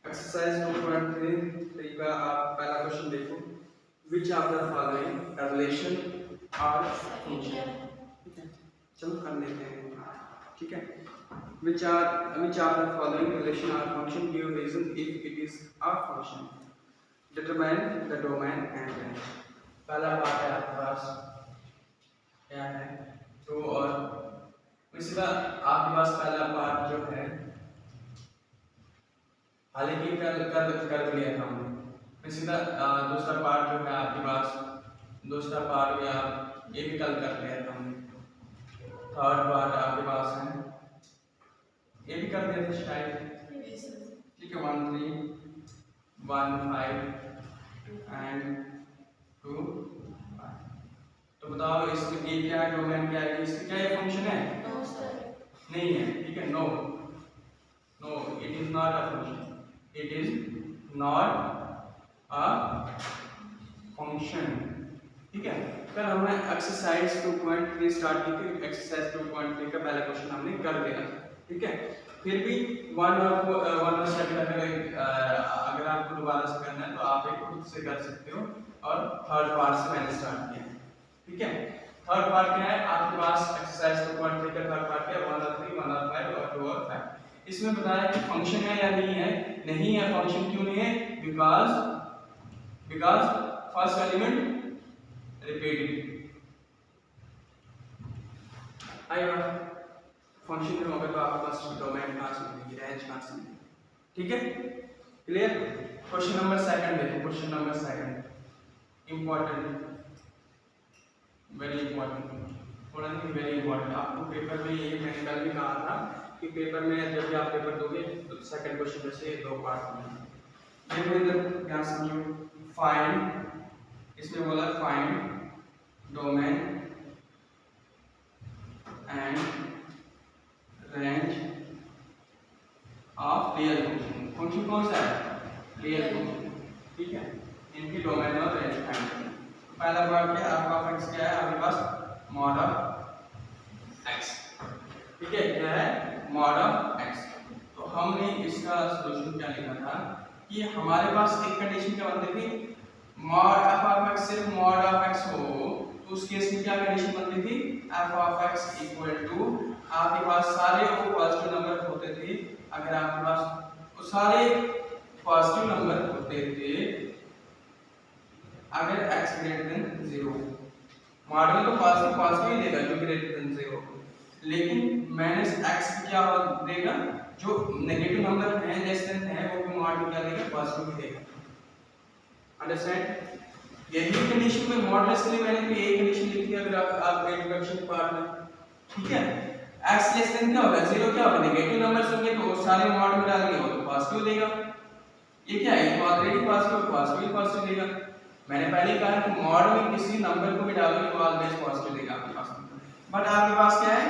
Exercise 2.3 का आप पहला क्वेश्चन देखो, which of the following relation are function. ठीक है, चलो कर लेते हैं। ठीक है, which of the following relation are function give reason if it is a function, determine the domain and range. पहला पार्ट है आपके पास क्या है, ट्रू और इसका आपके पास पहला पार्ट जो है हालांकि कर लिया था हमने। सीधा दूसरा पार्ट जो है आपके पास, दूसरा पार्ट भी आप ये भी कल कर लिया था हमने। थर्ड पार्ट आपके पास है, ये भी कर दिया था शायद। ठीक है, 1 3 1 5 एंड 2 5। तो बताओ इसमें ये क्या है, डोमेन क्या है, इसका क्या ये फंक्शन है? नहीं है। ठीक है, no no it is not a function, it is not a function. ठीक है, कल हमने एक्सरसाइज 2.3 स्टार्ट की थी। एक्सरसाइज 2.3 का पहला क्वेश्चन हमने कर दिया। ठीक है, फिर भी 1 और सेकंड अगर आपको दोबारा से करना है तो आप एक खुद से कर सकते हो, और थर्ड पार्ट से मैंने स्टार्ट किया। ठीक है, थर्ड पार्ट क्या है आपके पास, एक्सरसाइज 2.3 का थर्ड पार्ट क्या है, 1 और 3 1 और 5 और 2 और 5। इसमें बताया कि फंक्शन है या नहीं है। नहीं है, फंक्शन क्यों नहीं है? Because first element repeated. आएगा फंक्शन में होगा तो आपके पास डोमेन कहां से मिलेगी, रेंज कहां से मिलेगी। ठीक है, क्लियर। क्वेश्चन नंबर सेकंड देखो, question number second important, very important, थोड़ा नहीं वेरी इंपॉर्टेंट। आपको पेपर में ये मैंने कल भी कहा था कि पेपर में जब भी आप पेपर दोगे तो सेकंड क्वेश्चन में से दो पार्ट होंगे। देखो इधर ध्यान समझो, फाइंड, इसमें बोला find domain and range of real function. Function कौन सा है? Real function. ठीक है, इनकी डोमेन और रेंज फाइंड करना। पहला पार्ट क्या है, आपका ऑफ एक्स क्या है आपके पास, मॉड ऑफ एक्स। ठीक है, क्या है, मॉड ऑफ एक्स। तो हमने इसका सॉल्यूशन क्या लिखा था कि हमारे पास एक कंडीशन क्या बनती थी, मॉड एफ ऑफ एक्स सिर्फ मॉड ऑफ एक्स हो तो उस केस में क्या कंडीशन बनती थी, F of X equal to आपके पास सारे वो पॉजिटिव नंबर होते थे। अगर आपके पास वो सारे पॉजिटिव नंबर होते थे, अगर x ग्रेटर देन 0, मॉडल तो पॉजिटिव ही देगा जो ग्रेटर देन 0, लेकिन माइनस x क्या देगा, जो नेगेटिव नंबर है लेस देन है वो भी मॉडल क्या देगा, पॉजिटिव ही देगा। अंडरस्टैंड? यही कंडीशन में मॉडल्स के लिए मैंने भी यही कंडीशन लिखी है। अगर आप इंट्रोडक्शन पार्ट में, ठीक है, x लेस देन क्या होगा, 0 क्या होगा, नेगेटिव नंबर्स होंगे तो सारे मॉड में डालेंगे वो तो पॉजिटिव देगा। ये क्या है, ये ऑलरेडी पॉजिटिव देगा। मैंने पहले कहा कि मॉड में किसी नंबर को भी डालोगे तो ऑलवेज पॉजिटिव देगा आपके पास। बट आपके पास क्या है,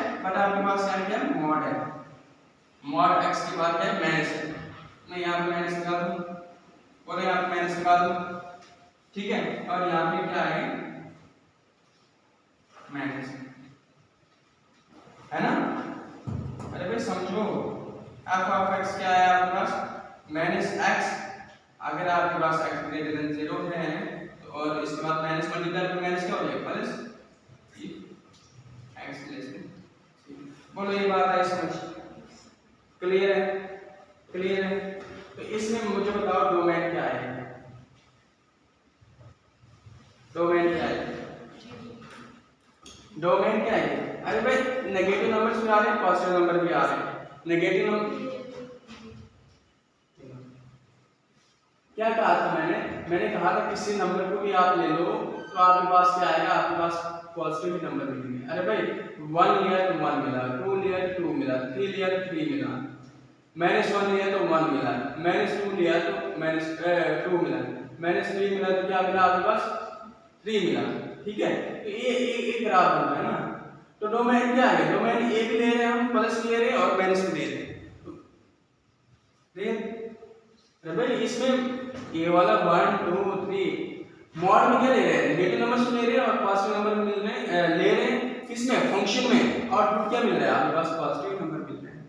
क्या है, मॉड है। मॉड x के बाद क्या है, माइनस है। मैं यहां पे माइनस लगा दूं और यहां पे माइनस लगा दूं। ठीक है, और यहां पे क्या है, माइनस है ना। अरे भाई समझो, f ऑफ x क्या है आपके पास, माइनस x। अगर आपके पास x ग्रेटर देन 0 है और इसके बाद माइनस मल्टीप्लाई तो माइनस क्या हो जाएगा, प्लस x लेस देन। बोलो ये बात है, समझ क्लियर है? क्लियर है। तो इसमें मुझे बताओ डोमेन क्या है, डोमेन क्या है, डोमेन क्या है। अरे भाई नेगेटिव नंबर्स भी आ रहे हैं, पॉजिटिव नंबर भी आ रहे हैं। नेगेटिव नंबर क्या कहा था मैंने कहा था किसी नंबर को भी आप ले लो तो आपके पास क्या आएगा, आपके पास पॉजिटिव नंबर मिलेंगे। अरे भाई 1 लिया तो 1 मिला, 2 लिया तो 2 मिला, 3 लिया तो 3 मिला, -1 लिया तो 1 मिला, -2 लिया तो -2 मिला, -3 मिला तो क्या मिला आपके पास, 3 मिला। ठीक है, तो ये एक ग्राफ बन रहा है ना। तो डोमेन क्या है, डोमेन एक ले रहे हैं हम, प्लस ले रहे हैं और माइनस भी ले रहे हैं। भाई इसमें ये वाला 1 2 3 मॉड में क्या ले रहे हैं, नेगेटिव नंबर ले रहे हैं और पॉजिटिव नंबर ले रहे हैं। किसमें, फंक्शन में आउटपुट क्या मिल रहा है, आपके पास पॉजिटिव नंबर मिल रहा है।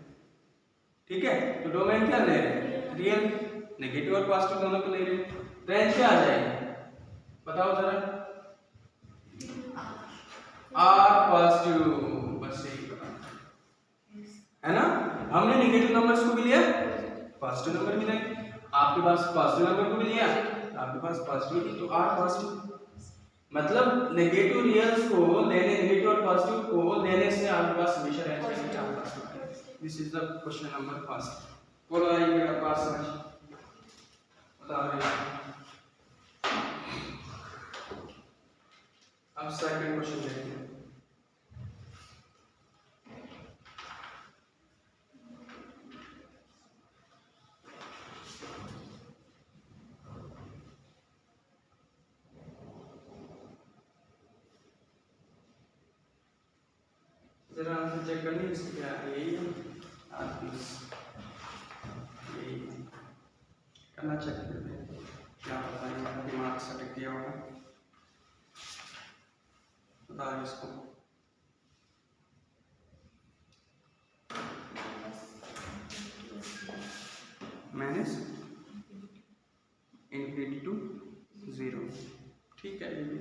ठीक है, तो डोमेन क्या ले रहे हैं, रियल, नेगेटिव और पॉजिटिव दोनों को ले रहे हैं। रेंज क्या आ जाएगी, बताओ जरा, आर पॉजिटिव, बस यही है ना। हमने नेगेटिव नंबर्स को भी लिया, पॉजिटिव नंबर भी लेंगे, आपके पास पॉजिटिव नंबर को भी लिया, आपके पास पॉजिटिव, तो आर पॉजिटिव, मतलब नेगेटिव रियल्स को लेने, नेगेटिव और पॉजिटिव को लेने से आपके पास हमेशा रहना चाहिए। This is the question number first. बोलो आइए पास समझ बता रहे। अब सेकंड क्वेश्चन देखते हैं। जरा आंसर चेक करनी, इसको क्या यही है, यही करना चेक करते हैं, क्या पता है मेरा दिमाग सटक गया होगा, बता इसको। माइनस इनफिनिटी टू 0, ठीक है। ये भी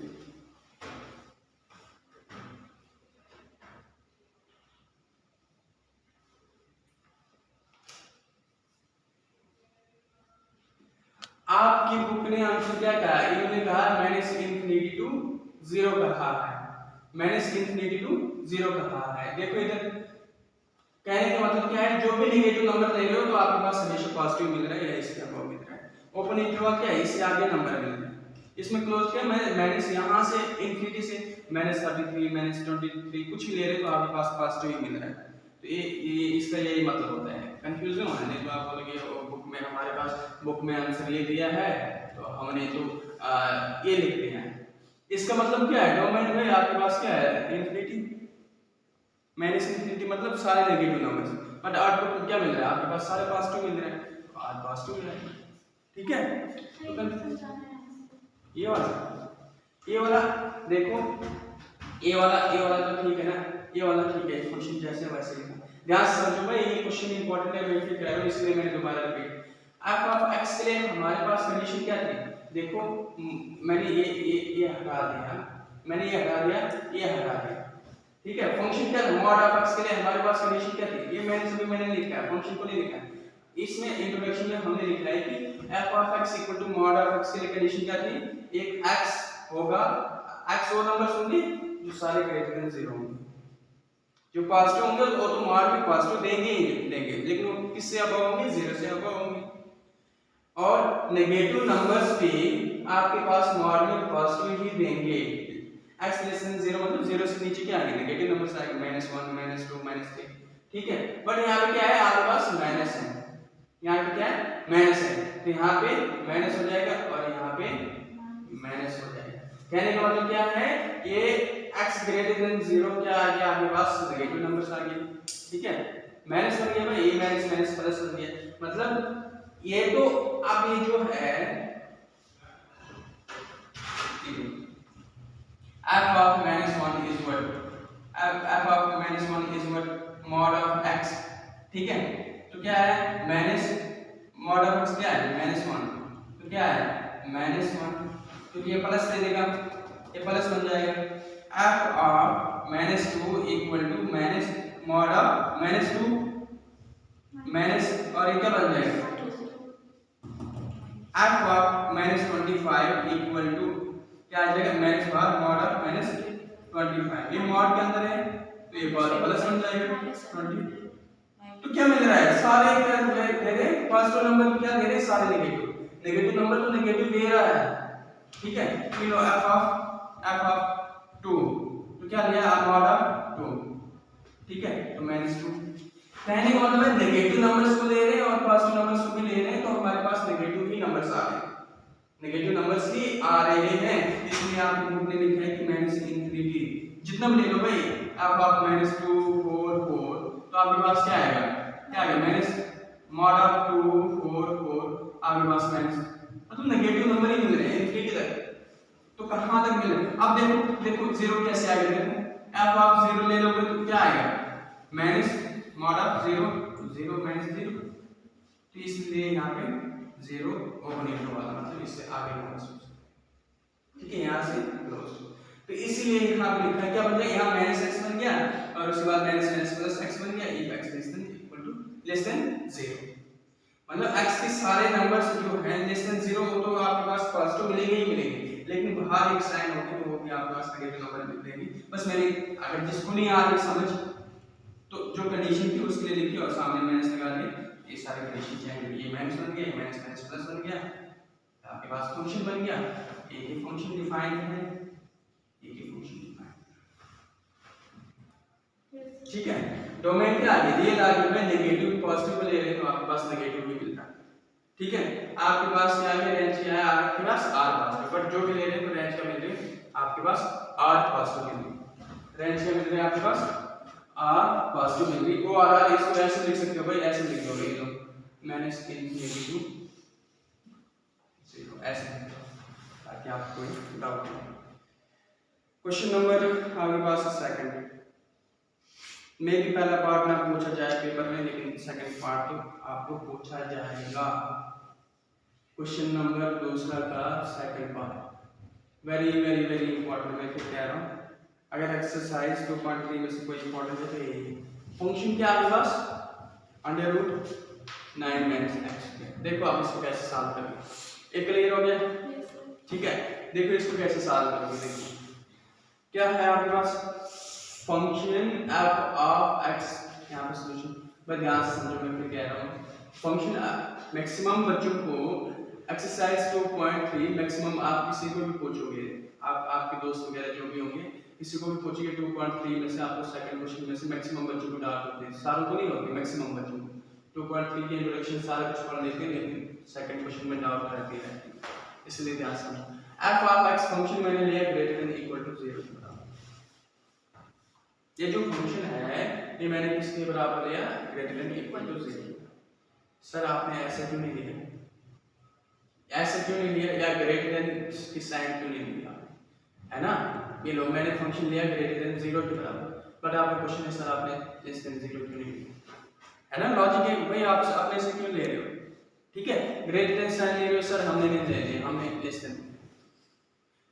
आपकी बुक ने आंसर क्या कहा, इन्होंने कहा माइनस इनफिनिटी टू 0 कहा है, माइनस इनफिनिटी टू 0 कहा है। देखो इधर कहने का मतलब क्या है, जो भी नेगेटिव नंबर ले रहे हो तो आपके पास हमेशा पॉजिटिव मिल रहा है या इसके अबव मिल रहा है। ओपन इंटरवल क्या है, इससे आगे नंबर मिल रहा है। इसमें क्लोज क्या है, माइनस यहां से इनफिनिटी से माइनस 33 माइनस 23 कुछ भी ले रहे हो तो आपके पास पॉजिटिव ही मिल रहा है। तो ये इसका यही मतलब होता है। कंफ्यूजन होना नहीं तो आप बोलोगे बुक में, हमारे पास बुक में आंसर ये दिया है तो हमने तो ये लिखते हैं। इसका मतलब क्या है, डोमेन में आपके पास क्या है, इनफिनिटी माइनस इनफिनिटी, मतलब सारे नेगेटिव नंबर्स, बट आउटपुट क्या मिल रहा है, आपके पास सारे पॉजिटिव मिल रहे हैं, तो आज पॉजिटिव मिल रहा है। ठीक है, तो ये वाला देखो, ये वाला तो ठीक है ना, ये वाला ठीक है, क्वेश्चन जैसे वैसे लिखा। ध्यान से समझो भाई, ये क्वेश्चन इंपॉर्टेंट है, वेरीफाई करा लो, इसलिए मैंने दोबारा रिपीट। f ऑफ x के लिए हमारे पास कंडीशन क्या थी, देखो मैंने ये हटा दिया, मैंने ये हटा दिया, ये हटा दिया, ठीक है। फंक्शन क्या था, मॉड ऑफ x के लिए हमारे पास कंडीशन क्या थी, ये मैंने लिखा है, फंक्शन को नहीं लिखा है। इसमें इंट्रोडक्शन में हमने लिखा है कि f of x equal to mod of x के लिए कंडीशन क्या थी, एक x होगा, x वो नंबर्स होंगे जो सारे ग्रेटर देन 0 होंगे, जो पॉजिटिव होंगे वो तो मॉड में पॉजिटिव देंगे ही देंगे, लेकिन वो किससे अबव होंगे, 0 से अबव होंगे। और नेगेटिव नंबर्स भी आपके पास मॉड में पॉजिटिव ही देंगे। x लेस देन 0 मतलब 0 से नीचे क्या आएंगे, नेगेटिव नंबर्स आएंगे, -1 -2 -3, ठीक है। बट यहाँ पे क्या है, आपके पास माइनस है, यहाँ पे क्या है, माइनस है, तो यहाँ पे माइनस हो जाएगा और यहाँ पे माइनस हो जाएगा। कहने का मतलब क्या है, ये x ग्रेटर देन 0 क्या आ गया, आपके पास नेगेटिव नंबर्स आ गए, ठीक है। माइनस हो गया भाई, ये माइनस माइनस प्लस हो गया, मतलब ये तो अब ये जो है f of -1 is what, f of -1 is what mod of x, ठीक है। तो क्या है, माइनस mod of x क्या है, -1, तो क्या है -1, तो ये प्लस दे देगा, ये प्लस बन जाएगा। f of -2 equal to minus mod of -2 minus और ये क्या बन जाएगा, f of -25 इक्वल टू क्या आ जाएगा, माइनस बार mod of -25, ये mod के अंदर है तो ये प्लस बन जाएगा 20। तो क्या मिल रहा है, सारे क्या दे रहे, फर्स्ट नंबर क्या दे रहे, सारे नेगेटिव नंबर तो नेगेटिव दे रहा है, ठीक है। तो f of 2 तो क्या लिया, mod of 2, ठीक है, तो -2। कहने का मतलब है नेगेटिव नंबर्स को ले रहे हैं और पॉजिटिव नंबर्स को भी ले रहे हैं, तो हमारे पास नेगेटिव ही नंबर्स आ रहे हैं, नेगेटिव नंबर्स ही आ रहे हैं, इसलिए आप बुक ने लिखा है कि माइनस इनफिनिटी जितना भी ले लो भाई, f of -2 4 4, तो आपके पास क्या आएगा, क्या आएगा, माइनस mod of 2 4 4, आपके पास माइनस, मतलब नेगेटिव नंबर ही मिल रहे हैं इनफिनिटी तक। तो कहां तक मिल रहे हैं, अब देखो 0 कैसे आ गया, देखो एफ ऑफ 0 ले लोगे तो क्या आएगा, माइनस मॉड ऑफ 0 0 माइनस 0, तो इसलिए यहाँ पे 0 ओपन इंटू वाला मतलब इससे आगे का सोच, ठीक है, यहाँ से क्लोज। तो इसीलिए यहाँ पे लिखा क्या बन गया, यहाँ माइनस x बन गया और उसके बाद माइनस माइनस प्लस x बन गया, इफ x लेस देन 0, मतलब x के सारे नंबर्स जो हैं लेस देन 0 वो तो आपके पास पॉजिटिव मिलेंगे ही मिलेंगे, लेकिन बाहर एक साइन होगी तो वो भी आपके पास नेगेटिव नंबर मिलेंगे। बस मैंने अगर जिसको नहीं आ रही समझ तो जो कंडीशन थी उसके लिए लिखी और सामने माइनस लगा दिया, ये सारे कंडीशन चेंज हुई, ये माइनस बन गया, ये माइनस माइनस प्लस बन गया, आपके पास फंक्शन बन गया, एक ही फंक्शन डिफाइन है, एक ही फंक्शन डिफाइन, ठीक है। डोमेन क्या आगे रियल आगे में नेगेटिव पॉजिटिव ले रहे तो आपके पास नेगेटिव भी मिलता है, ठीक है। आपके पास क्या है, रेंज क्या है आपके पास r पॉजिटिव, बट जो भी ले रहे हैं तो रेंज क्या मिल रही है आपके पास r पॉजिटिव मिल रही है, रेंज क्या मिल रही है आपके पास r पॉजिटिव मिल रही है। वो r इसको ऐसे लिख सकते हो भाई, ऐसे लिख लो ये लो माइनस नेगेटिव 0 ऐसे ताकि आपको कोई डाउट नहीं। क्वेश्चन नंबर आपके पास सेकंड में भी पहला पार्ट ना पूछा जाए पेपर में, लेकिन सेकंड पार्ट तो आपको पूछा जाएगा। क्वेश्चन नंबर दूसरा का second part very very very important, मैं फिर कह रहा हूँ अगर एक्सरसाइज 2.3 में से कोई इंपॉर्टेंट है तो यही फंक्शन क्या आपके पास अंडर रूट 9 माइनस x। देखो आप इसको कैसे सॉल्व करेंगे, एक क्लियर हो गया, ठीक है। देखो इसको कैसे सॉल्व करेंगे, देखो क्या है आपके पास फंक्शन f ऑफ x, यहाँ पे सॉल्यूशन मैं ध्यान से समझो, मैं फिर कह रहा हूँ फंक्शन मैक्सिमम बच्चों को एक्सरसाइज 2.3 मैक्सिमम आप किसी को भी पूछोगे, आप आपके दोस्त वगैरह जो भी होंगे किसी को भी पूछोगे 2.3 में से आपको सेकंड क्वेश्चन में से मैक्सिमम बच्चों को डाल देते हैं, सारों को नहीं होती मैक्सिमम बच्चों को 2.3 के इंट्रोडक्शन सारा कुछ पढ़ लेते हैं, लेकिन सेकंड क्वेश्चन में डाउट रहती है, इसलिए ध्यान से समझो। f ऑफ x फंक्शन मैंने लिया ग्रेटर देन इक्वल टू 0 के बराबर, ये जो फंक्शन है ये मैंने किसके बराबर लिया greater than equal to 0। Sir आपने ऐसे क्यों नहीं लिया, ऐसे क्यों नहीं लिया, या ग्रेटर देन की साइन क्यों नहीं लिया, है ना। ये लो मैंने फंक्शन लिया ग्रेटर देन 0 के बराबर, बट आपका क्वेश्चन है सर आपने लेस देन 0 क्यों नहीं लिया, है ना। लॉजिक है भाई, आप अपने से क्यों ले रहे हो, ठीक है। ग्रेटर देन साइन ले रहे हो सर, हमने नहीं ले लिया, हमने लेस देन।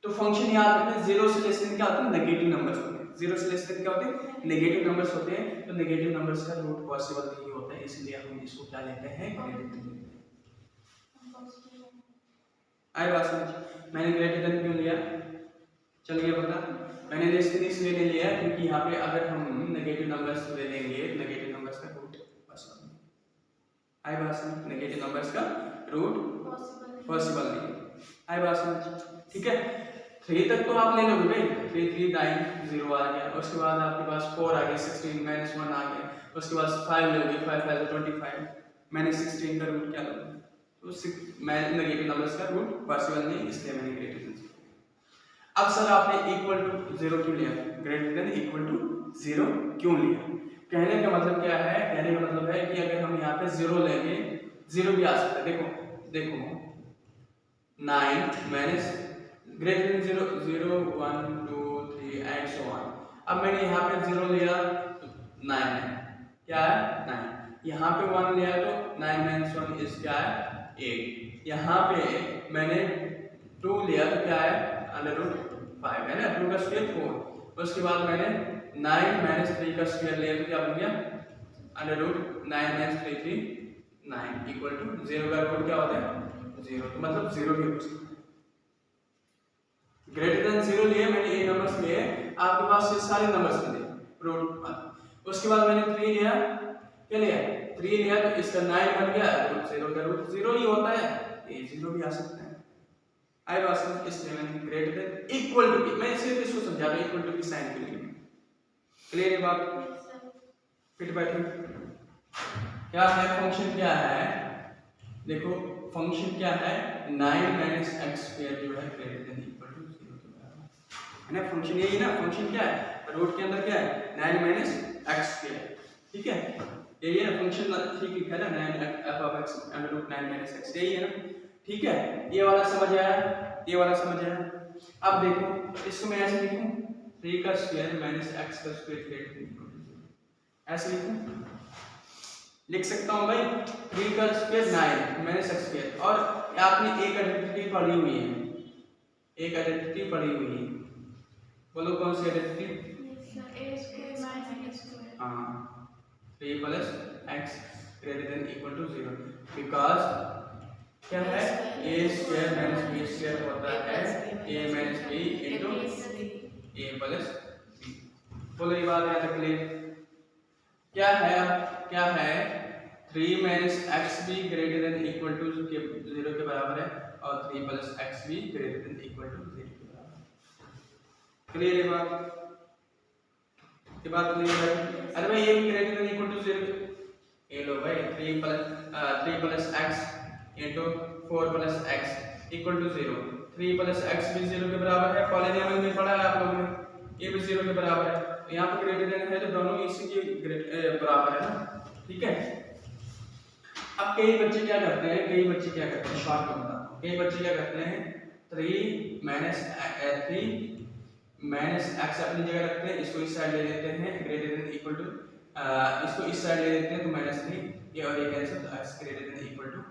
तो फंक्शन याद रखना 0 से लेस देन क्या होता है नेगेटिव नंबर्स होते हैं, 0 से लेस देन क्या होते हैं नेगेटिव नंबर्स होते हैं, तो नेगेटिव नंबर्स का रूट पॉसिबल नहीं होता है, इसलिए हम इसको क्या लेते हैं ग्रेटर देन। आई बात समझ, मैंने ग्रेटर देन क्यों लिया, चल गया पता। मैंने लेस देन इसलिए नहीं लिया क्योंकि यहाँ पे अगर हम नेगेटिव नंबर्स ले लेंगे नेगेटिव नंबर्स का रूट पॉसिबल नहीं, आई बात समझ, नेगेटिव नंबर्स का रूट पॉसिबल नहीं, आई बात समझ, ठीक है। 3 तक तो आप ले लोगे भाई, 3 3 9 0 आ गया, उसके बाद आपके पास 4 आ गया, 16 माइनस 1 आ गया, उसके बाद 5 लोगे, 5 5 25 मैंने 16 का रूट क्या लोगे, तो मैं नेगेटिव नंबर्स का रूट पॉसिबल नहीं, इसलिए मैंने ग्रेटर देन। अब सर आपने इक्वल टू 0 क्यों लिया, ग्रेटर देन इक्वल टू 0 क्यों लिया, कहने का मतलब क्या है, कहने का मतलब है कि अगर हम यहाँ पे 0 लेंगे 0 भी आ सकता है, देखो देखो 9 minus greater than 0 0 1 2 3 and so on. अब मैंने यहाँ पे 0 लिया तो 9 है, क्या है 9, यहाँ पे 1 लिया तो 9 माइनस 1 इज क्या है 8, यहाँ पे मैंने 2 लिया तो क्या है अंडर रूट 5 है ना, 2 का स्क्वायर 4, उसके बाद मैंने 9 माइनस 3 का स्क्वायर लिया तो क्या बन गया under root 9 minus 3 3 9 equal to 0 का रूट क्या होता है 0, तो मतलब 0 भी हो सकता है। ग्रेटर देन 0 लिए मैंने ये नंबर्स लिए, आपके पास ये सारे नंबर्स मिले रूट 1, उसके बाद मैंने 3 लिया, क्या लिया 3 लिया तो इसका 9 बन गया, रूट 0 का रूट 0 ही होता है, ये 0 भी आ सकता है, आई बात समझ, इसलिए मैंने ग्रेटर देन इक्वल टू की, मैं सिर्फ इसको समझा रहा हूं इक्वल टू की साइन के लिए, क्लियर है बात, फिट बैठे। क्या है फंक्शन क्या है, देखो फंक्शन क्या है 9 माइनस x स्क्वायर जो है ग्रेटर देन इक्वल टू 0 के बराबर है ना, फंक्शन यही ना, फंक्शन क्या है रूट के अंदर क्या है 9 माइनस x स्क्वायर, ठीक है, यही है ना फंक्शन, ठीक लिखा है ना 9 f of x under root 9 minus x, यही है ना, ठीक है। ये वाला समझ आया, ये वाला समझ आया। अब देखो इसको मैं ऐसे लिखूं 3 का स्क्वायर माइनस x का square greater than equal to 0, ऐसे लिख सकता हूँ भाई। 3 का स्क्वायर 9 माइनस x स्क्वायर, और आपने एक आइडेंटिटी पढ़ी हुई है, एक आइडेंटिटी पढ़ी हुई है, बोलो कौन सी आइडेंटिटी? हाँ, 3 plus x greater than equal to 0, because क्या है, a square minus b square होता है a minus b into a plus b। बोलो ये बात याद रख ले, क्या है, क्या है 3 minus x B greater than equal to 0 के बराबर है, और 3 plus x B greater than equal to 0 के बराबर है। क्लियर है बात? ये बात क्लियर है? अरे भाई ये ग्रेटर देन इक्वल टू 0, ये लो भाई 3 plus x into 4 plus x equal to 0, 3 plus x भी 0 के बराबर है, पॉलिनॉमियल में पढ़ा है आप लोगों ने, ये भी 0 के बराबर है, तो यहाँ पे ग्रेटर देन है तो दोनों इसी के बराबर है ना, ठीक है। अब कई बच्चे क्या करते हैं, शॉर्ट में बताता हूँ, कई बच्चे क्या करते हैं 3 माइनस x अपनी जगह रखते हैं, इसको इस साइड ले लेते हैं ग्रेटर देन इक्वल टू, इसको इस साइड ले लेते हैं तो -3, ये और ये कैंसिल, तो x greater than equal to,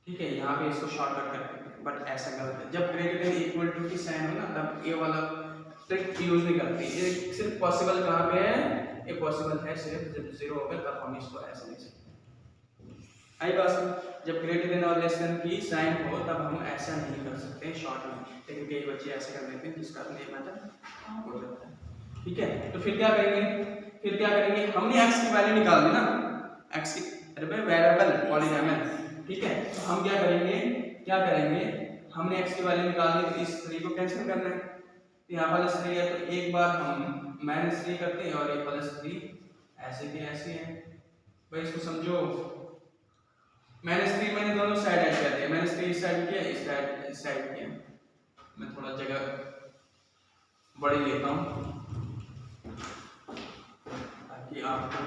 ठीक है। यहाँ पे इसको शॉर्टकट करते हैं, बट ऐसा गलत है, जब ग्रेटर देन इक्वल टू की साइन हो ना तब ये वाला ट्रिक यूज नहीं करते, ये सिर्फ पॉसिबल कहाँ पे है, ये पॉसिबल है सिर्फ जब 0 होगा तब हम इसको ऐसे लिख सकते हैं। आई बात, जब ग्रेटर देन और लेस देन की साइन हो तब हम ऐसा नहीं कर सकते शॉर्ट में, लेकिन कई बच्चे ऐसे कर देते हैं जिसका ये मेथड हो जाता है, ठीक है। तो फिर क्या करेंगे, हमने x की वैल्यू निकाल दी ना, x की, अरे भाई वेरिएबल पॉलिनॉमियल, ठीक है। तो हम क्या करेंगे, हमने x की वैल्यू निकाल दी, तो इस 3 को कैंसिल करना है, तो यहाँ प्लस 3 है तो एक बार हम -3 करते हैं और ये +3 ऐसे के ऐसे है भाई, इसको समझो। -3 मैंने दोनों साइड ऐड कर दिया, -3 इस साइड किया, इस साइड किया, मैं थोड़ा जगह बड़ी लेता हूँ ताकि आपको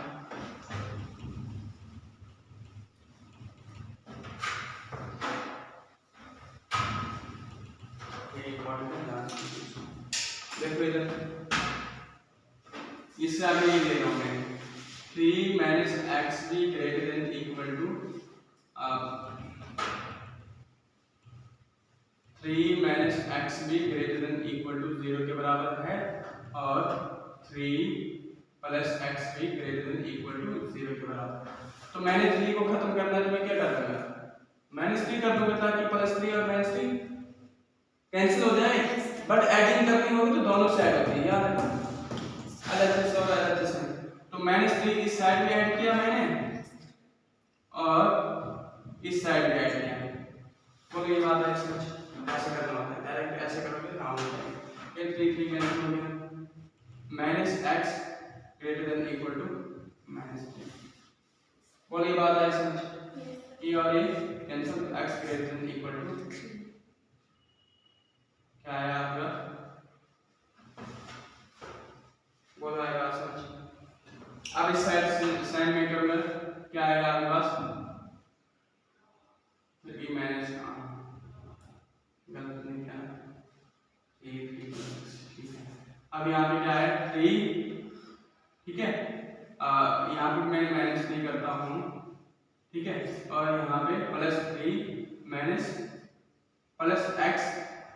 देखो इधर, इससे आगे ये ले रहा हूँ मैं 3 minus x B greater than equal to 3 minus x B greater than equal to 0 के बराबर है, और 3 plus x B greater than equal to 0 के बराबर है। तो मैंने 3 को खत्म करना है तो मैं क्या कर दूंगा, -3 कर दूंगा ताकि +3 और -3 कैंसिल हो जाए, बट एडिंग करनी होगी तो दोनों साइड होती है, याद रखना, अलग से और अलग से। तो -3 इस साइड में ऐड किया मैंने और इस साइड में ऐड किया, तो ये बात है, समझ ऐसे करना होता है, डायरेक्ट ऐसे करोगे काम हो जाएगा। फिर 3 3 कैंसिल हो गया, -x greater than equal to -3, बोलो ये बात है, समझ, ये और ये cancel, x greater than equal to क्या है आपका, बोलो आएगा समझ। अब इस साइड से साइन में करूंगा, क्या आएगा आपके पास, देखिए मैंने गलत नहीं किया, ये 3 ठीक है। अब यहाँ पे क्या है 3, ठीक है, यहाँ पे मैं -3 करता हूँ, ठीक है, और यहाँ पे +3 minus plus x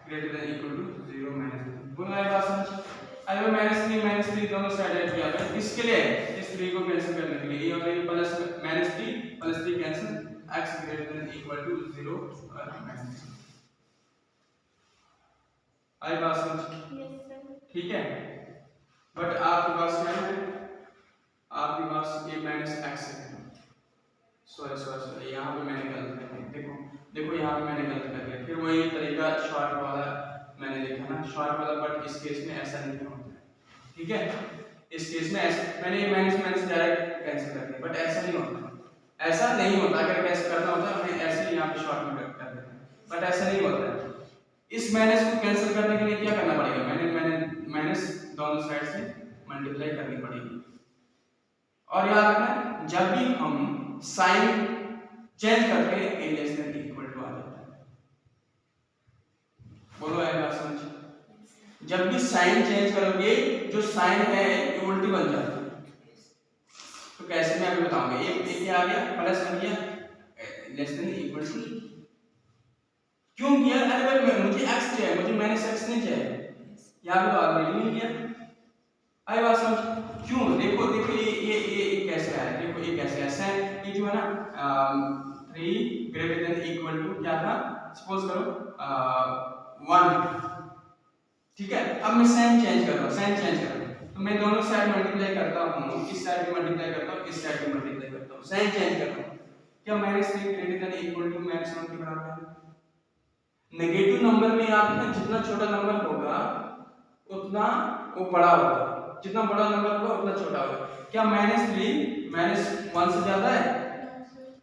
greater than equal to 0 -3, बोला है बात समझ। अगर -3 दोनों साइड ऐड किया है, इसके लिए इस 3 को कैंसिल करने के लिए, और ये plus -3 cancel, x greater than equal to 0 और -3, आई बात समझ, ठीक है। बट आपके पास क्या है, आपके पास ये -x है, सॉरी यहाँ पे मैंने गलत कर दिया, देखो यहाँ पे मैंने गलत कर दिया, फिर वही तरीका शॉर्ट वाला मैंने लिखा ना, शॉर्ट वाला, बट इस केस में ऐसा नहीं होता है, ठीक है। इस केस में ऐसा मैंने ये माइनस डायरेक्ट कैंसिल कर दिया, बट ऐसा नहीं होता, अगर कैसे करना होता है हमें ऐसे ही यहाँ पे शॉर्ट में कर देते हैं, बट ऐसा नहीं होता है। इस माइनस को कैंसिल करने के लिए क्या करना पड़ेगा, मैंने माइनस दोनों साइड से मल्टीप्लाई करनी पड़ेगी, और याद रखना जब भी हम साइन चेंज करके a less than equal to आ जाता है, बोलो आएगा समझ। जब भी साइन चेंज करोगे जो साइन है ये उल्टी बन जाती है। तो कैसे मैं अभी बताऊंगा। ये क्या आ गया, प्लस बन गया, लेस देन इक्वल टू। क्यों किया? अरे भाई मुझे x चाहिए, मुझे माइनस x नहीं चाहिए। यहाँ पे तो ऑलरेडी नहीं किया। आई बात समझ? क्यों? देखो देखो ये कैसे है, देखो ये कैसे है। साइन ये जो है ना 3 ग्रेटर देन इक्वल टू क्या था, सपोज करो 1, ठीक है। अब मैं साइन चेंज कर रहा हूँ, साइन चेंज कर रहा हूँ, तो मैं दोनों साइड मल्टीप्लाई करता हूँ, इस साइड भी मल्टीप्लाई करता हूँ, इस साइड भी मल्टीप्लाई करता हूँ, साइन चेंज कर रहा हूँ। क्या -3 ग्रेटर देन इक्वल टू -1 के बराबर है? नेगेटिव नंबर में याद रखना, जितना छोटा नंबर होगा उतना वो बड़ा होगा, जितना बड़ा नंबर होगा उतना छोटा होगा। क्या -3 -1 से ज्यादा है?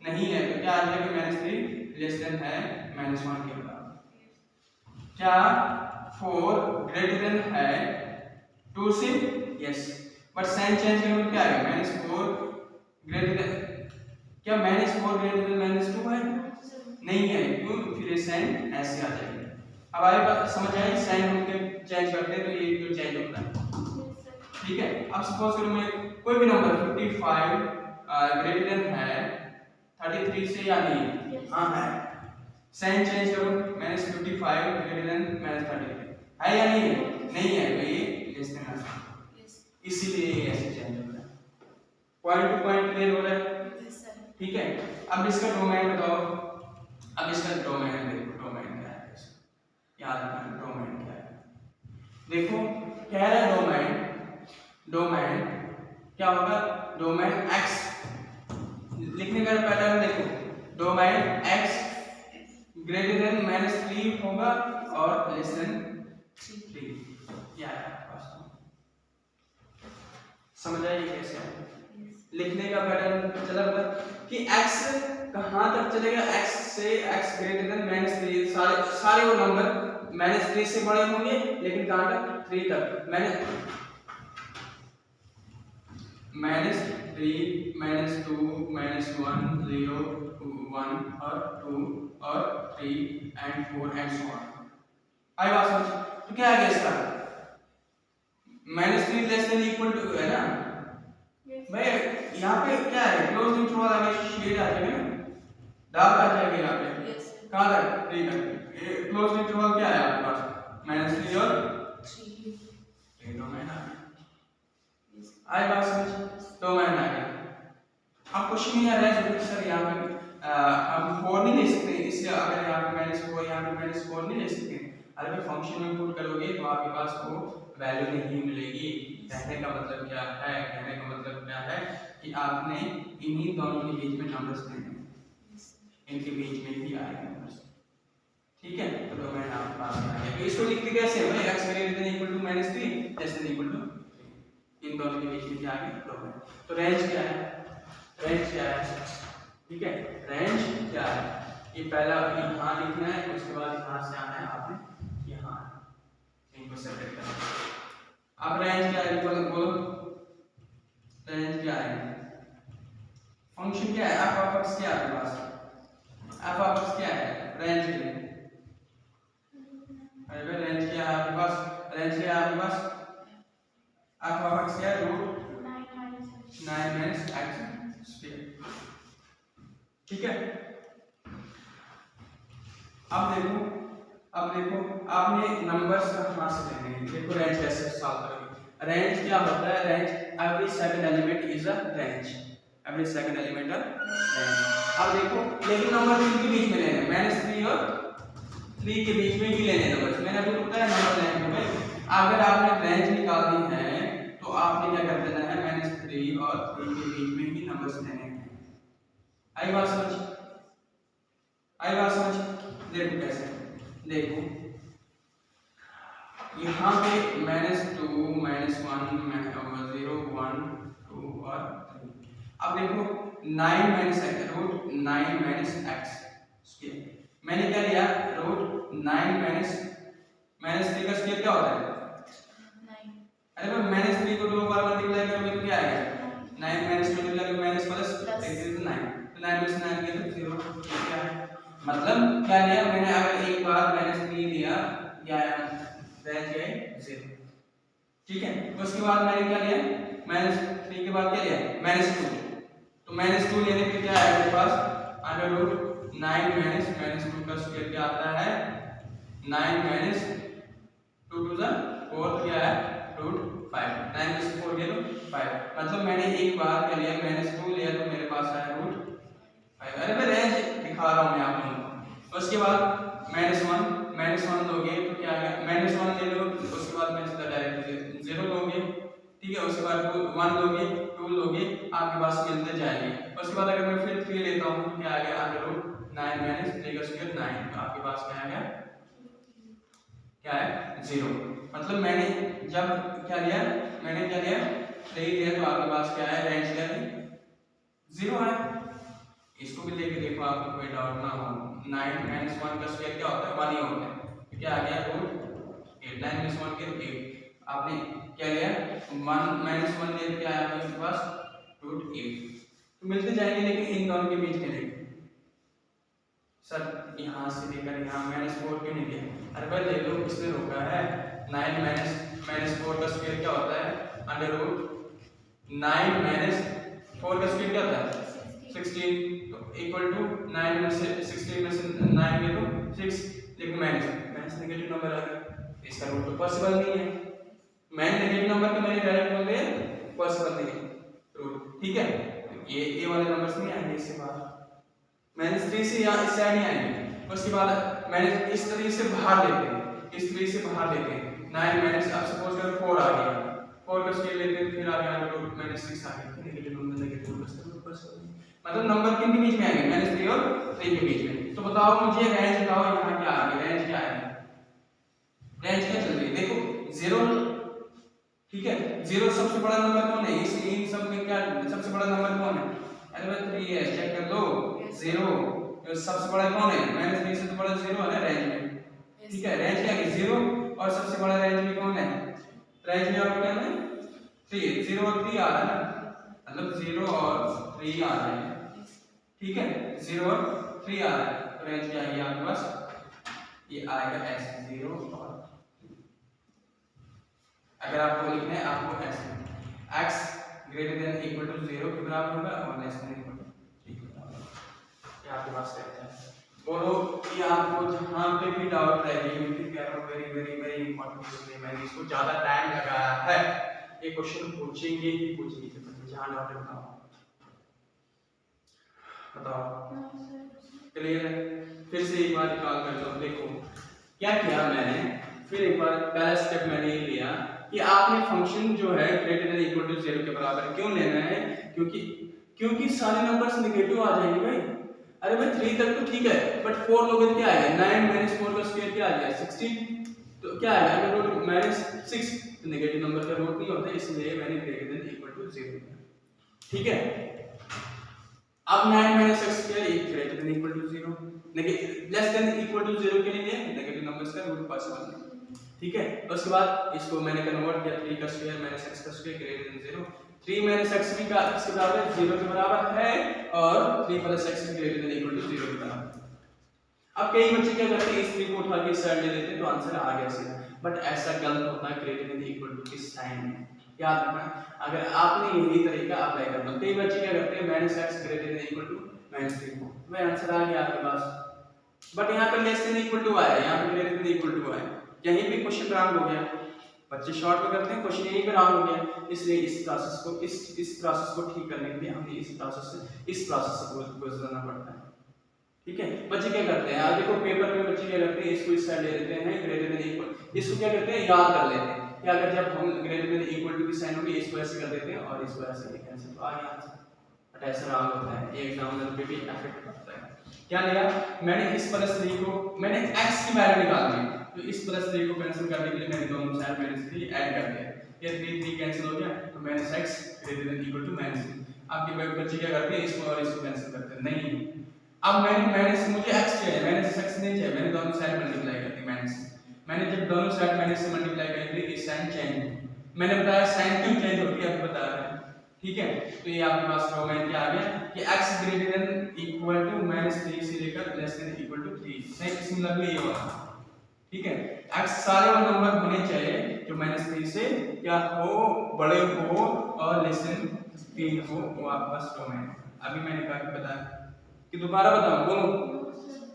नहीं है, तो क्या आ जाएगा -3 लेस देन है -1 के बराबर। क्या 4 ग्रेटर देन है 2 से? यस, बट साइन चेंज करने में क्या आएगा, -4 ग्रेटर देन, क्या -4 ग्रेटर देन -2 है? नहीं है, क्यों? फिर ये साइन ऐसे आ जाएगा। अब आगे बात समझ आई, साइन हम चेंज करते हैं तो ये तो चेंज होता है, ठीक है। अब सपोज करो मैं कोई भी नंबर 55 ग्रेटर देन है 33 से या नहीं? हाँ है। साइन चेंज करो, -55 ग्रेटर देन -33 है या नहीं है? नहीं है, तो ये लेस देन है, इसीलिए ये ऐसे चेंज होता है। पॉइंट टू पॉइंट क्लियर हो रहा है, ठीक है। अब इसका डोमेन बताओ। अब इसका डोमेन देखो, डोमेन क्या है, याद रखना डोमेन क्या है। देखो कह रहा है डोमेन क्या होगा, डोमेन x, लिखने का पैटर्न देखो, डोमेन x ग्रेटर देन -3 होगा और लेस देन 3, क्या है समझ आइए कैसे है लिखने का पैटर्न। चला बता कि x कहां तक चलेगा, x से x ग्रेटर देन -3, सारे वो नंबर -3 से बड़े होंगे, लेकिन कहां तक, 3 तक। -3 -2 -1 0 1 और 2 और 3 and 4 and so on। आई बात समझ? तो क्या आ गया इसका, -3 लेस देन इक्वल टू है ना भाई, यहाँ पे क्या है, क्लोज इंटरवल आ गया, शेड आ जाएगा ना, डार्क आ जाएगा यहाँ पे, कहाँ तक, 3 तक। क्लोज इंटरवल क्या है आपके पास, -3 और 3, डोमेन आ गया। आई बात समझ? डोमेन आ गया। अब क्वेश्चन ये आ रहा है जो सर यहाँ पे हम 4 नहीं ले सकते, इसलिए अगर यहाँ पे -4 यहाँ पे -4 नहीं ले सकते, अगर फंक्शन में पुट करोगे तो आपके पास वो वैल्यू नहीं मिलेगी। कहने का मतलब क्या है, कहने का मतलब क्या है कि आपने इन्हीं दोनों के बीच में नंबर्स लेने, इनके बीच में ही आएंगे नंबर्स, ठीक है। तो डोमेन आपके पास आ गया। तो इसको लिखते कैसे भाई, x greater than equal to -3 less than equal to, इन दोनों के बीच में क्या आ गया, डोमेन। तो रेंज क्या है, रेंज क्या है, ठीक है। रेंज क्या है, ये पहला यहाँ लिखना है, उसके बाद यहाँ से आना है आपने यहाँ, इनको सेपरेट करना है। अब रेंज क्या है, बोलो रेंज क्या है, फंक्शन क्या है, एफ ऑफ एक्स क्या है आपके पास, एफ ऑफ एक्स क्या है, रेंज के लिए, अरे भाई रेंज क्या है आपके पास, रेंज क्या है आपके पास, एफ ऑफ एक्स क्या है, √9 - x स्क्वायर, ठीक है। अब देखो आपने नंबर्स कहां से लेने हैं, देखो रेंज कैसे सॉल्व करोगे। रेंज क्या होता है, range every second element is a range, every second element a range. अब देखो लेकिन नंबर किनके बीच में लेने हैं, -3 और 3 के बीच में ही लेने नंबर्स, मैंने अभी बताया नंबर लेने में। अगर आपने रेंज निकालनी है तो आपने क्या कर देना है, -3 और 3 के बीच में ही नंबर्स लेने हैं। आई बात समझ, आई बात समझ। देखो कैसे, देखो यहाँ पे -2 -1 0 1 2 और 3। अब देखो 9 - x स्क्वायर, मैंने क्या लिया, √9 -3 का स्क्वायर क्या होता है 9। अरे भाई -3 को 2 बार मल्टीप्लाई करोगे तो क्या आएगा, 9 मल्टीप्लाई करोगे माइनस प्लस 9, तो 9 में से 9 गया तो 0, क्या है मतलब क्या लिया मैंने, अगर एक बार -3 लिया या रेंज है 0, ठीक है। उसके बाद मैंने क्या लिया, -3 के बाद क्या लिया, -2। तो -2 लेने पे क्या है मेरे पास अंडर रूट 9 -2 का स्क्वायर क्या आता है 9 -2 टू द 4 क्या है रूट 5। 9 में से 4 गया तो 5, मतलब मैंने एक बार क्या लिया -2 लिया तो मेरे पास आया रूट 5। अरे मैं रेंज दिखा रहा हूँ मैं आप लोगों को। उसके बाद -1 लोगे तो क्या आ गया, -1 ले लो, उसके बाद मैं सीधा डायरेक्ट 0 लोगे, ठीक है। उसके बाद 1 लोगे, 2 लोगे, आपके पास मिलते जाएंगे। उसके बाद अगर मैं फिर 3 लेता हूँ तो क्या आ गया अंडर रूट 9 3 का स्क्वायर 9, तो आपके पास क्या आ गया, क्या है 0। मतलब मैंने जब क्या लिया, मैंने क्या लिया 3 लिया तो आपके पास क्या है रेंज क्या है 0 है। इसको भी लेके देखो आपको कोई डाउट ना हो। 9 -1 का स्क्वायर क्या होता है 1 ही होता है, तो क्या आ गया रूट 8। 9 - 1 के 8, आपने क्या लिया 1 -1 ले क्या आया आपके पास रूट 8। तो मिलते जाएंगे, लेकिन इन दोनों के बीच में देखो सर यहाँ से लेकर यहाँ -4 क्यों नहीं लिया, अरे भाई ले लो, इसने रोका है। 9 -4 का स्क्वायर क्या होता है अंडर रूट 9 -4 का स्क्वायर क्या होता है 16, तो इक्वल टू 9 में से 16 में से 9 ले लो 6, लेकिन माइनस नेगेटिव नंबर आ गया, इसका रूट तो पॉसिबल नहीं है। मैंने नेगेटिव नंबर को मैंने डायरेक्ट बोल दिया पॉसिबल नहीं है रूट, ठीक है। तो ये वाले नंबर्स नहीं आएंगे इससे बाहर, -3 से या इस साइड नहीं आएंगे। उसके बाद मैंने इस तरीके से बाहर लेते हैं, इस तरीके से बाहर लेते हैं 9 आप सपोज करो 4 आ गया, 4 का स्क्वायर लेते हैं, फिर आ गया रूट -6 आ गया, नेगेटिव नंबर नेगेटिव मतलब नंबर किन के बीच में आएंगे -3 और 3 के बीच में। तो बताओ मुझे रेंज बताओ यहाँ क्या आ गया, रेंज क्या है, रेंज क्या चल रही है देखो 0, ठीक है। 0 सबसे बड़ा नंबर कौन है, इस इन सब में क्या सबसे बड़ा नंबर कौन है, अरे भाई 3 है, चेक कर लो 0 सबसे बड़ा कौन है, -3 से तो बड़ा 0 है ना रेंज में, ठीक है। रेंज क्या है 0 और सबसे बड़ा रेंज में कौन है, रेंज में और क्या है 3, 0 और 3 आ रहा है ना, मतलब 0 और 3 आ रहे हैं, ठीक है। 0 और 3 आ रहा है, तो रेंज क्या आएगी आपके पास, ये आएगा ऐसे 0 और अगर आपको लिखना है आपको ऐसे x greater than equal to 0 के बराबर होगा और लेस देन इक्वल टू 3 के बराबर होगा, ये आपके पास रहता है। बोलो कि आपको जहां पे भी डाउट रहे ये कह रहा हूं very very very important question है, मैंने इसको ज्यादा टाइम लगाया है, ये क्वेश्चन पूछेंगे ही पूछेंगे, जहां डाउट है बताओ क्लियर है। फिर से एक बार रिकॉल कर लो, देखो क्या किया मैंने, फिर एक बार पहला स्टेप मैंने ये लिया कि आपने फंक्शन जो है ग्रेटर देन इक्वल टू 0 के बराबर क्यों लेना है, क्योंकि सारे नंबर्स नेगेटिव आ जाएंगे भाई। अरे भाई 3 तक तो ठीक है, बट 4 लोगे तो क्या आएगा 9 4 का स्क्वायर क्या आ जाएगा 16, तो क्या आएगा अगर रूट -6 तो नेगेटिव नंबर का रूट नहीं होता, इसलिए मैंने ग्रेटर देन इक्वल टू 0 लिया, ठीक है। अब 9 - x square greater than equal to 0, less than equal to 0 के लिए नेगेटिव नंबर्स का रूट पॉसिबल नहीं, ठीक है। उसके बाद इसको मैंने कन्वर्ट किया 3 का स्क्वायर x का स्क्वायर ग्रेटर देन 0, 3 - x भी का इसके बराबर 0 के बराबर है और 3 + x greater than equal to 0 के बराबर। अब कई बच्चे क्या करते हैं इस 3 को उठा के इस साइड ले लेते हैं तो आंसर आ गया सीधा, बट ऐसा गलत होता है ग्रेटर देन इक्वल टू के साइन में, याद रखना। अगर आपने यही तरीका अप्लाई करना, कई बच्चे क्या करते हैं -x greater than equal to -3 को, वह आंसर आ गया आपके पास, बट यहाँ पे लेस देन इक्वल टू आया, यहाँ पे ग्रेटर देन इक्वल टू आया, यहीं पे क्वेश्चन रॉन्ग हो गया। बच्चे शॉर्ट में करते हैं क्वेश्चन यहीं पे रॉन्ग हो गया, इसलिए इस प्रोसेस को ठीक करने के लिए हमें इस प्रोसेस से गुजरना पड़ता है, ठीक है। बच्चे क्या करते हैं यार देखो पेपर में बच्चे क्या करते हैं इसको इस साइड ले लेते हैं ग्रेटर देन इक्वल, इसको क्या करते हैं याद कर लेते हैं कि अगर जब हम ग्रेटर देन इक्वल टू की साइन होगी इसको ऐसे कर देते हैं और इसको ऐसे लिखते हैं, तो आ गया आंसर। बट ऐसा रॉन्ग होता है, ये एग्जामिनर पे भी इफेक्ट पड़ता है। क्या लिया मैंने इस +3 को मैंने x की वैल्यू निकालनी है, तो इस +3 को कैंसिल करने के लिए मैंने दोनों साइड -3 ऐड कर दिया, ये 3 कैंसिल हो गया तो -x greater than equal to -3। आपके बच्चे क्या करते हैं इसको और इसको कैंसिल करते हैं, नहीं अब मुझे x चाहिए, x नहीं चाहिए, मैंने दोनों साइड मल्टीप्लाई कर दी माइनस से, मैंने जब दोनों साइड माइनस से मल्टीप्लाई कर दी इस साइन चेंज, मैंने बताया साइन क्यों चेंज होती है आपको बता रहा है, ठीक है। तो ये आपके पास डोमेन क्या आ गया कि x greater than equal to -3 से लेकर लेस देन इक्वल टू 3, नहीं इसमें लगभग ये होगा, ठीक है। एक्स सारे वो नंबर होने चाहिए जो -3 से क्या हो, बड़े हो और लेस देन 3 हो, वो आपस डोमेन। अभी मैंने कहा कि बता कि दोबारा बताऊं, बोलो।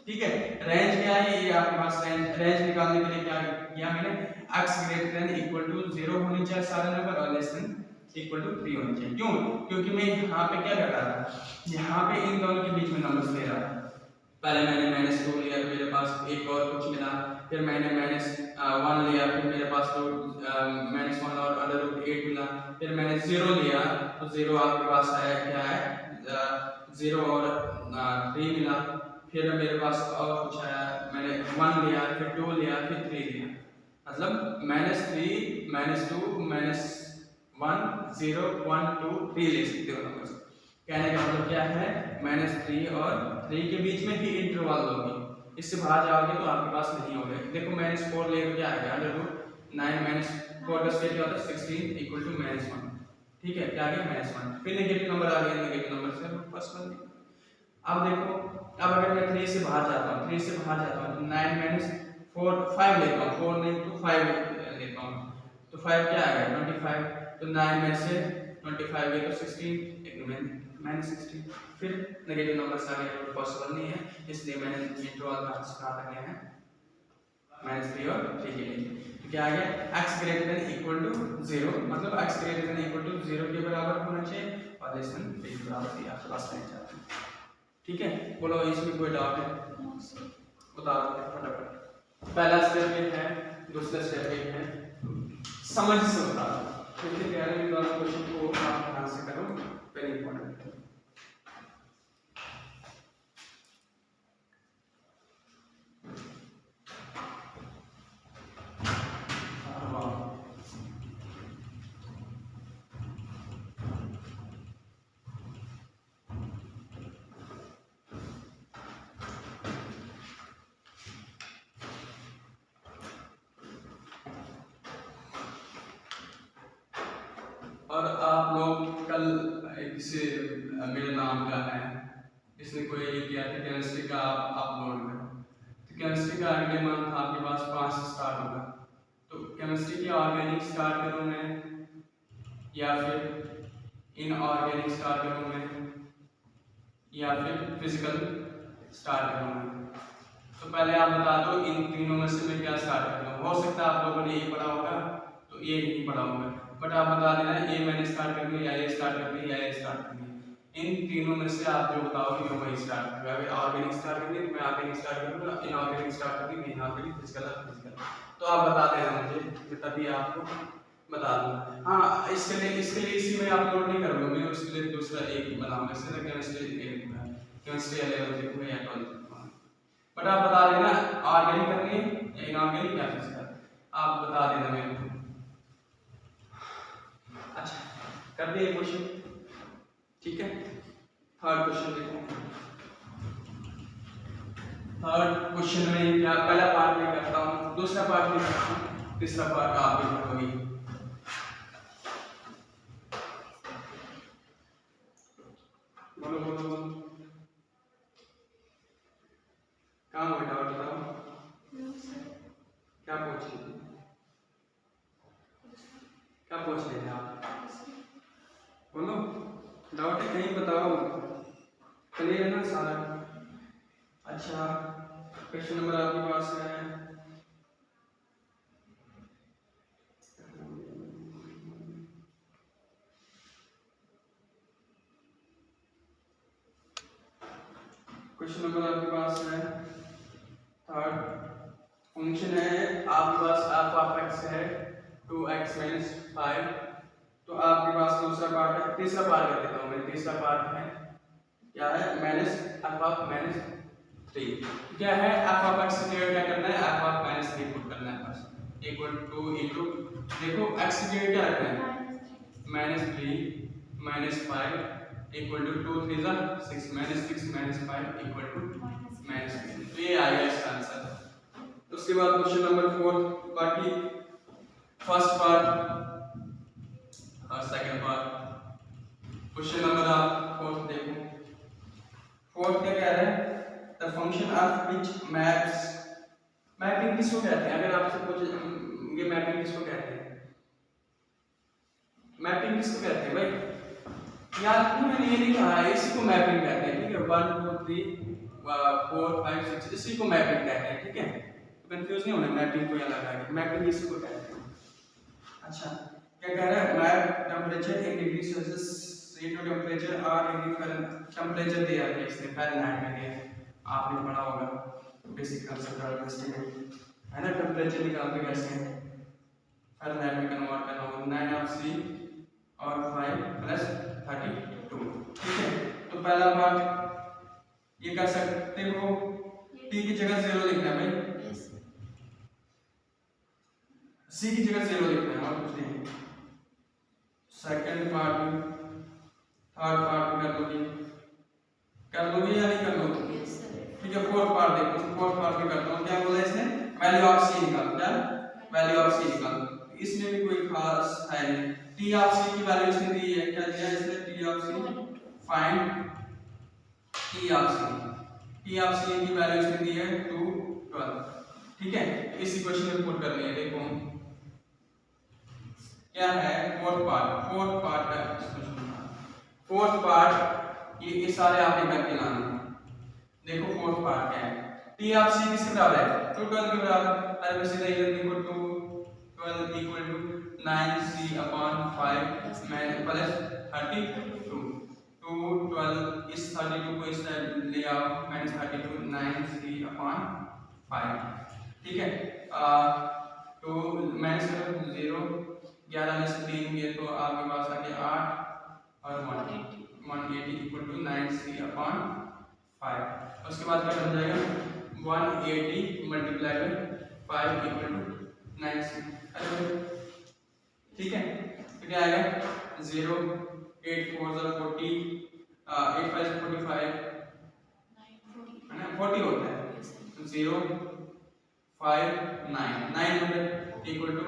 ठीक है, रेंज क्या है, ये आपके पास रेंज निकालने के लिए क्या किया मैंने, x greater than equal to 0 होनी चाहिए सारे नंबर और लेस देन इक्वल टू 3 होनी चाहिए। क्यों? क्योंकि मैं यहाँ पे क्या कर रहा था, यहाँ पे इन दोनों के बीच में नंबर्स ले रहा था। पहले मैंने -2 लिया तो मेरे पास एक और कुछ मिला, फिर मैंने -1 लिया, फिर मेरे पास तो -1 और √8 मिला, फिर मैंने 0 लिया तो 0 आपके पास आया क्या है 0 और 3 मिला, फिर मेरे पास और कुछ आया, मैंने 1 लिया, फिर 2 लिया, फिर 3 लिया, मतलब -3 -2 -1 0 1 2 3 ले सकते हो नंबर्स। कहने का मतलब क्या है, -3 और 3 के बीच में ही इंटरवल होगी, इससे बाहर जाओगे तो आपके पास नहीं होगा। देखो -4 ले तो क्या आएगा, √9 -4 का स्क्वायर क्या होता है 16 इक्वल टू -1। ठीक है, क्या आ गया -1, फिर नेगेटिव नंबर आ गया, नेगेटिव नंबर से फर्स्ट वन। अब देखो, अब अगर मैं 3 से बाहर जाता हूँ, 3 से बाहर जाता हूँ तो 9 4 5 लेता हूँ, 4 नहीं तो 5 लेता हूँ, तो 5 क्या आएगा 25, तो 9 में से 25 गए तो 16, एक -16, फिर नेगेटिव नंबर से आगे तो पॉसिबल नहीं है, इसलिए मैंने इंटरवल का स्टार्ट किया है -3 और 3 के लिए। तो क्या आ गया, x greater than equal to 0, मतलब x greater than equal to 0 के बराबर होना चाहिए और लेस देन 3 के बराबर दिया प्लस नहीं चाहते। ठीक है, बोलो इसमें कोई डाउट है? बताओ फटाफट। पहला स्टेप ये है, दूसरा स्टेप ये है, समझ से बताओ। क्योंकि कह रहे हैं दोनों क्वेश्चन को आप ध्यान से करो, वेरी इंपॉर्टेंट है। और आप लोग कल किसी मेरे नाम का है, इसने कोई ये किया था केमिस्ट्री का आप अपलोड करो, तो केमिस्ट्री का अगले मंथ आपके पास 5 से स्टार्ट होगा, तो केमिस्ट्री की ऑर्गेनिक स्टार्ट करूँ मैं या फिर इनऑर्गेनिक स्टार्ट करूँ मैं या फिर फिजिकल स्टार्ट करूँ मैं? तो पहले आप बता दो इन तीनों में से मैं क्या स्टार्ट करता हूँ। हो सकता है आप लोगों ने ये पढ़ा होगा तो ये नहीं पढ़ा होगा, बट आप बता देना ये मैंने स्टार्ट करनी है या ये स्टार्ट करनी है या ये स्टार्ट करनी है। इन तीनों में से आप जो बताओगे मैं वही स्टार्ट करूँगा। अगर ऑर्गेनिक स्टार्ट करनी है तो मैं ऑर्गेनिक स्टार्ट करूँगा, इनऑर्गेनिक स्टार्ट करनी है इनऑर्गेनिक, फिजिकल। तो आप बता देना मुझे, मैं तभी आपको बता दूंगा। हाँ, इसके लिए इसी में अपलोड नहीं करूँगा मैं, उसके लिए दूसरा एक बनाऊंगा, इससे केमिस्ट्री 11 देखूंगा या 12 देखूंगा। बट आप बता देना ऑर्गेनिक करनी है या इनऑर्गेनिक या फिजिकल, आप बता देना मेरे को। अच्छा, कर दिए क्वेश्चन? ठीक है, थर्ड क्वेश्चन देखो। थर्ड क्वेश्चन में क्या, पहला पार्ट में करता हूँ, दूसरा पार्ट में करता हूँ, तीसरा पार्ट आप भी करोगे। बोलो बोलो बोलो, काम हो डाउट बताओ, क्या पूछ रहे थे, क्या पूछ रहे थे आप? बोलो, डाउट है कहीं बताओ, क्लियर है ना सारा? अच्छा, क्वेश्चन नंबर आपके पास है क्वेश्चन नंबर आपके पास है थर्ड। फंक्शन है आपके पास f ऑफ x है 2x - 5, तो आपके पास दूसरा पार्ट है, तीसरा पार्ट कर देता हूँ मैं। तीसरा पार्ट है क्या है, -f ऑफ -3। क्या है, f ऑफ x की जगह क्या करना है, f ऑफ -3 पुट करना है बस, इक्वल टू इनटू, देखो x की जगह क्या रखना है, -3 - 5 इक्वल टू 2 3 जा 6 -6 - 5 इक्वल टू -3। तो ये आ गया इसका आंसर। उसके बाद क्वेश्चन नंबर 4, बाकी फर्स्ट पार्ट और सेकंड पार्ट। क्वेश्चन नंबर आप 4 देखो। 4 क्या कह रहा है, the function of which maps mapping किसको कहते हैं? अगर आपसे पूछे ये मैपिंग किसको कहते हैं? मैपिंग किसको कहते हैं भाई? याद नहीं, मैंने ये नहीं कहा है, इसी को मैपिंग कहते हैं, ठीक है। 1 2 3 4 5 6 इसी को मैपिंग कहते हैं, ठीक है। तो कंफ्यूज नहीं होना, मैपिंग को अलग है, मैपिंग इसी को कहते हैं। अच्छा, क्या कह रहा है? Map temperature in degree Celsius, CO2 temperature और डिग्री टेंपरेचर दिया है इसने फ़ारेनहाइट में दिया है, आपने पढ़ा होगा बेसिक कांसेप्ट और एस्टिमेट, है ना। टेंपरेचर निकालते कैसे हैं, फ़ारेनहाइट में कन्वर्ट करना होगा 9 ऑफ C और 5 प्लस 32, ठीक है। तो पहला पार्ट ये कर सकते हो, T की जगह 0 लिखना है भाई, C की जगह 0 लिखना है और कुछ नहीं। सेकंड पार्ट में, थर्ड पार्ट में कर लोगे या नहीं कर लोगे? ठीक है। फोर्थ पार्ट देखो, फोर्थ पार्ट में करता हूँ। क्या बोला इसने? वैल्यू ऑफ C निकाल, क्या वैल्यू ऑफ C निकाल। इसमें भी कोई खास है नहीं, T ऑफ C की वैल्यू इसने दी है, क्या दिया है इसने? T of C, find T of C, T of C की वैल्यू इसने दी है 2 12, ठीक है। इस इक्वेशन में पुट करनी है, देखो क्या है। फोर्थ पार्ट है, फोर्थ पार्ट ये सारे आपने करके लाने हैं। देखो फोर्थ पार्ट क्या है, T ऑफ C किसके बराबर है? 2 12 के बराबर। अरे वैसे नहीं देखो 2 12 इक्वल टू 9C अपॉन 5 में प्लस 32, 2 12 इस 32 को इस साइड ले आओ, माइनस 32 9C अपॉन 5, ठीक है। तो माइनस करो 0, 11 में से 3 गए तो आपके पास आ गया 8 और 180 इक्वल टू 9C अपॉन 5। उसके बाद क्या बन जाएगा? 180 multiply by 5 equal to 9C, ठीक है। तो क्या आएगा? 0 8 4 40 8 5 45, है ना, 40 होता है। 0 5 9 900 इक्वल टू